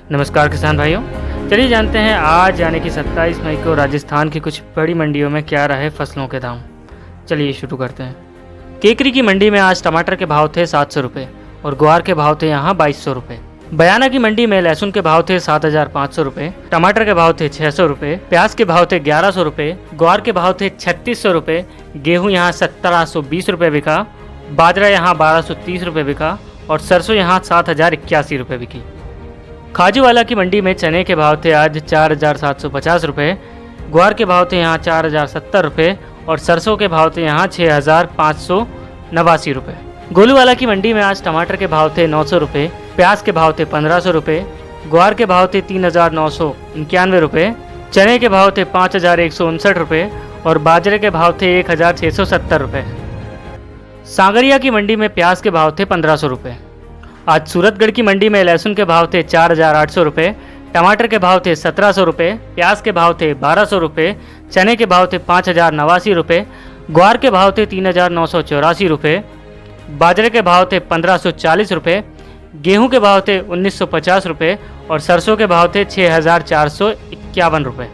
नमस्कार किसान भाइयों, चलिए जानते हैं आज यानी कि 27 मई को राजस्थान की कुछ बड़ी मंडियों में क्या रहे फसलों के दाम। चलिए शुरू करते हैं। केकरी की मंडी में आज टमाटर के भाव थे 700 रुपये और ग्वार के भाव थे यहाँ 2200 रुपये। बयाना की मंडी में लहसुन के भाव थे 7500 रुपये, टमाटर के भाव थे 600 रुपये, प्याज के भाव थे 1100 रुपये, ग्वार के भाव थे 3600 रुपये, गेहूँ यहाँ 1720 रुपये बिका, बाजरा यहाँ 1230 रुपये बिका और सरसों यहाँ 7081 रुपये बिकी। खाजूवाला की मंडी में चने के भाव थे आज 4750 रुपये, ग्वार के भाव थे यहाँ 4070 रुपये और सरसों के भाव थे यहाँ 6589 रुपये। गोलूवाला की मंडी में आज टमाटर के भाव थे 900 रुपये, प्याज के भाव थे 1500 रुपये, ग्वार के भाव थे 3991 रुपये, चने के भाव थे 5159 रुपये और बाजरे के भाव थे 1670 रुपये। सांगरिया की मंडी में प्याज के भाव थे 1500 रुपये। आज सूरतगढ़ की मंडी में लहसुन के भाव थे 4800 रुपये, टमाटर के भाव थे 1700 रुपये, प्याज के भाव थे 1200 रुपये, चने के भाव थे 5089 रुपये, ग्वार के भाव थे 3984 रुपये, बाजरे के भाव थे 1540 रुपये, गेहूं के भाव थे 1950 रुपये और सरसों के भाव थे 6451 रुपये।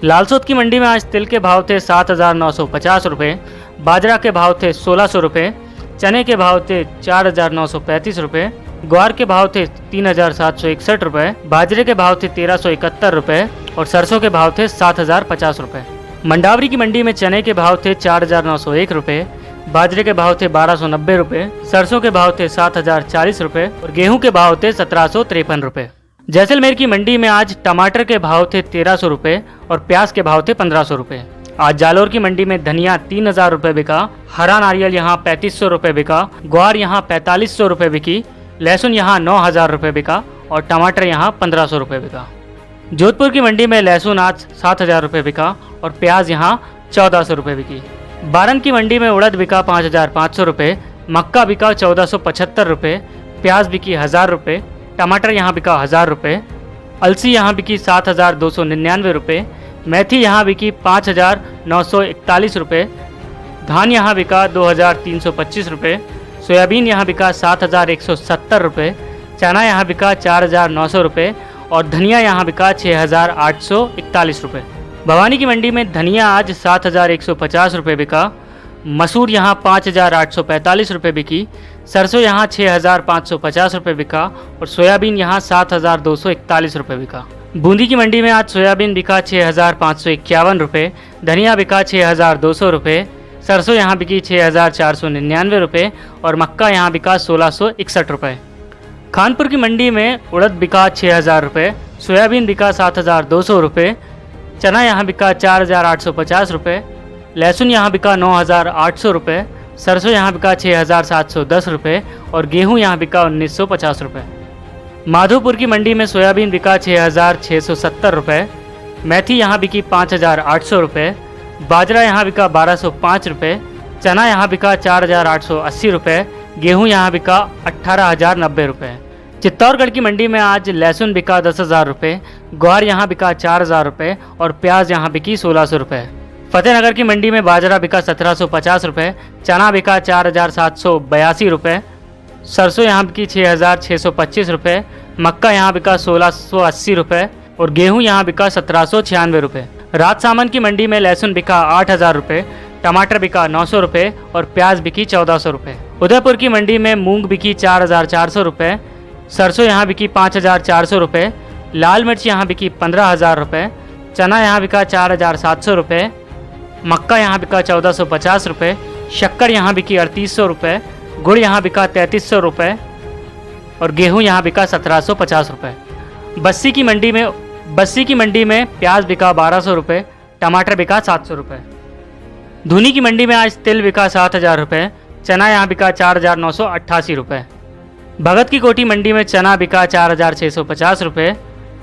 लालसोद की मंडी में आज तिल के भाव थे 7950 रुपये, बाजरा के भाव थे 1600 रुपये, चने के भाव थे 4935 रुपये, ग्वार के भाव थे 3761 रुपये, बाजरे के भाव थे 1371 रुपये और सरसों के भाव थे 7050 रुपये। मंडावरी की मंडी में चने के भाव थे 4901 रुपये, बाजरे के भाव थे 1290 रुपये, सरसों के भाव थे 7040 रुपये और गेहूं के भाव थे 1753 रुपये। जैसलमेर की मंडी में आज टमाटर के भाव थे 1300 रुपये और प्याज के भाव थे 1500 रुपये। आज जालोर की मंडी में धनिया 3000 रुपये बिका, हरा नारियल यहाँ 3500 रुपये बिका, ग्वार यहाँ 4500 रुपये बिकी, लहसुन यहाँ 9000 रुपये बिका और टमाटर यहाँ 1500 रुपये बिका। जोधपुर की मंडी में लहसुन आज 7000 रुपये बिका और प्याज यहाँ 1400 रुपये बिकी। बारन की मंडी में उड़द बिका 5500 रुपये, मक्का बिका 1475 रुपये, प्याज बिकी 1000 रुपये, टमाटर यहाँ बिका 1000 रुपये, अलसी यहाँ बिकी 7299 रुपये, मेथी यहाँ बिकी 5941 रुपये, धान यहाँ बिका 2325 रुपये, सोयाबीन यहाँ बिका 7170 रुपये, चना यहाँ बिका 4900 रुपये और धनिया यहाँ बिका 6841 रुपये। भवानी की मंडी में धनिया आज 7150 रुपये बिका, मसूर यहाँ 5845 रुपये बिकी, सरसों यहाँ 6550 रुपये बिका और सोयाबीन यहाँ 7241 रुपये बिका। बूंदी की मंडी में आज सोयाबीन बिका 6551 रुपये, धनिया बिका 6200 रुपये, सरसों यहाँ बिकी 6499 रुपये और मक्का यहाँ बिका 1661 रुपये। खानपुर की मंडी में उड़द बिका 6000 रुपये, सोयाबीन बिका 7200 रुपये, चना यहाँ बिका 4850 रुपये, लहसुन यहाँ बिका 9800 रुपये, सरसों यहाँ बिका 6710 रुपये और गेहूँ यहाँ बिका 1950 रुपये। माधोपुर की मंडी में सोयाबीन बिका 6670 रुपये, मेथी यहाँ बिकी 5800 रुपये, बाजरा यहाँ बिका 1205 रुपये, चना यहाँ बिका 4880 रुपये, गेहूँ यहाँ बिका 18090 रुपये। चित्तौड़गढ़ की मंडी में आज लहसुन बिका 10,000 रुपये, ग्वार यहाँ बिका 4000 रुपये और प्याज यहाँ बिकी 1600 रुपये। फतेहनगर की मंडी में बाजरा बिका 1750 रुपये, चना बिका 4782 रुपये, सरसों यहाँ बिकी 6625 रुपये, मक्का यहाँ बिका 1680 रुपये और गेहूँ यहाँ बिका 1796 रुपये। राजसामंद की मंडी में लहसुन बिका 8000 रुपये, टमाटर बिका 900 रुपये और प्याज बिकी 1400 रुपये। उदयपुर की मंडी में मूंग बिकी 4400 रुपये, सरसों यहाँ बिकी 5400 रुपये, लाल मिर्च यहाँ बिकी 15000 रुपये, चना यहाँ बिका 4700 रुपये, मक्का यहाँ बिका 1450 रुपये, शक्कर यहाँ बिकी 3800 रुपये, गुड़ यहाँ बिका 3300 रुपये और गेहूँ यहाँ बिका 1750 रुपये। बस्सी की मंडी में प्याज बिका 1200 रुपये, टमाटर बिका 700 रुपये। धुनी की मंडी में आज तिल बिका 7000 रुपये, चना यहाँ बिका 4988 रुपये। भगत की कोठी मंडी में चना बिका 4650 रुपये,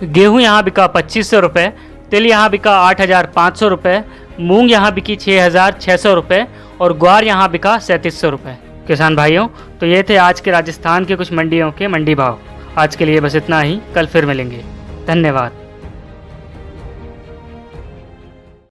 गेहूँ यहाँ बिका 2500 रुपये, तिल यहाँ बिका 8500 रुपये, मूंग यहाँ बिकी 6600 रुपये और ग्वार यहाँ बिका 3700 रुपये। किसान भाइयों, तो ये थे आज के राजस्थान के कुछ मंडियों के मंडी भाव। आज के लिए बस इतना ही, कल फिर मिलेंगे। धन्यवाद।